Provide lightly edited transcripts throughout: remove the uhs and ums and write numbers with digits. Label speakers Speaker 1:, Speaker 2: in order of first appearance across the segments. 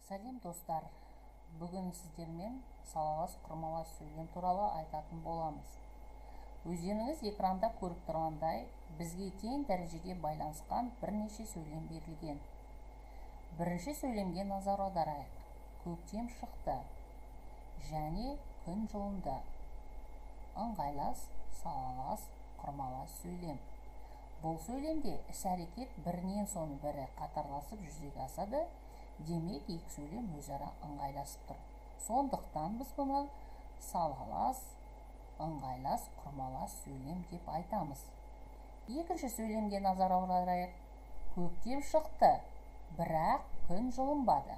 Speaker 1: Сәлем достар, бүгін сіздермен салалас құрмалас сөйлем туралы айтатын боламыз. Өздеріңіз экранда көріп тұрғандай, бізге тең дәрежеде байланысқан бірнеше сөйлем берілген. Бірінші сөйлемге назар аударайық. Көктем шықты және күн жылынды. Ыңғайлас, салалас, құрмалас сөйлем. Бұл сөйлемде іс-әрекет бірінен соң бірі қатарласып жүзеге асады, демек екі сөйлем өзара ыңғайласып тұр. Сондықтан біз бұны салалас, ыңғайлас, құрмалас сөйлем деп айтамыз. Екінші сөйлемге назар аударайық. Көктем шықты, бірақ күн жылынбады.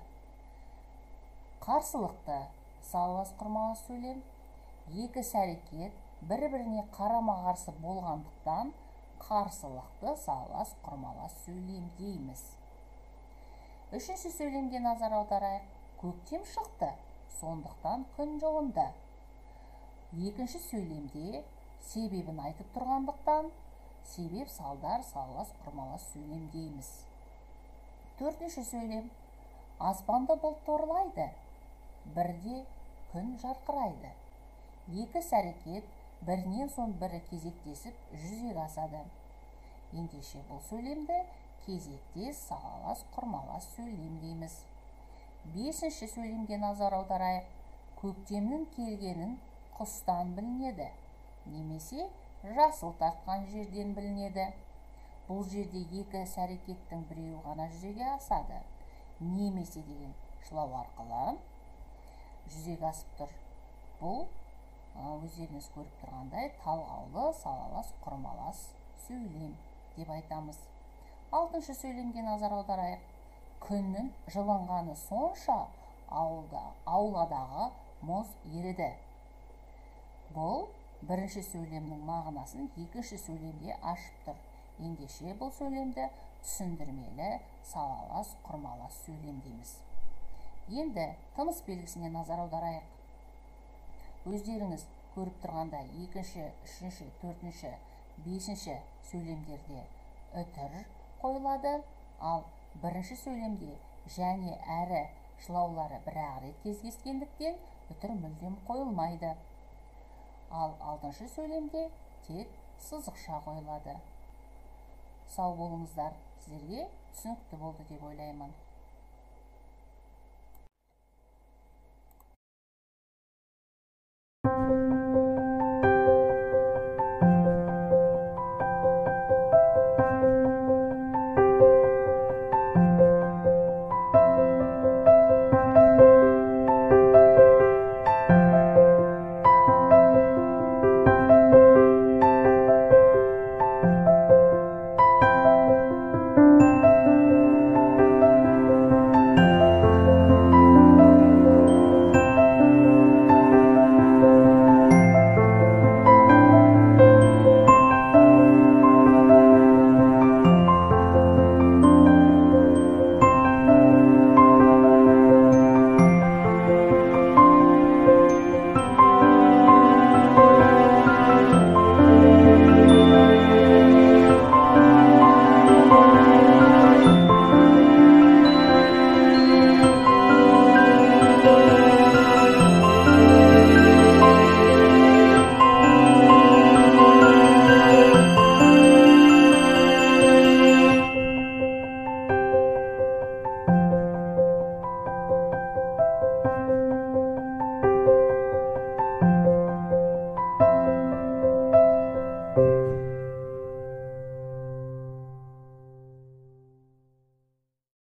Speaker 1: Қарсылықты салалас, құрмалас сөйлем. Екі іс-әрекет бір-біріне қарама-қарсы болғандықтан қарсылықты салалас, құрмалас сөйлем дейміз. Үшінші сөйлемге назар аударайық. Көктем шықты, сондықтан күн жылынды. Екінші сөйлемде себебін айтып тұрғандықтан себеп салдар салалас, құрмалас сөйлем дейміз. Төртінші сөйлем. Аспанды бұлт торлайды, бірде күн жарқырайды. Екі іс-әрекет бірінен соң бірі кезектесіп жүзеге асады. Ендеше бұл сөйлемді кезектес салалас, құрмалас сөйлем дейміз. Бесінші сөйлемге назар аударайық. Көктемнің келгенін құстан білінеді, немесе жасыл тартқан жерден білінеді. Бұл жерде екі іс-әрекеттің біреуі ғана жүзеге асады. Немесе деген шылау арқылы жүзеге асып тұр. Бұл өздеріңіз көріп тұрғандай талғаулы салалас, құрмалас сөйлем деп айтамыз. Алтыншы сөйлемге назар аударайық. Күннің жылынғаны сонша ауладағы мұз еріді. Бұл бірінші сөйлемнің мағынасын екінші сөйлемде ашып тұр. Ендеше бұл сөйлемді түсіндірмелі салалас, құрмалас сөйлем дейміз. Енді тыныс белгісіне назар аударайық. Өздеріңіз көріп тұрғанда екінші, үшінші, төртінші, бесінші сөйлемдерде үтір қойылады, ал бірінші сөйлемде және әрі шылаулары бір-ақ рет кездескендіктен үтір мүлдем қойылмайды. Ал алтыншы сөйлемде тек сызықша қойылады. Сау болыңыздар, сіздерге түсінікті болды деп ойлаймын.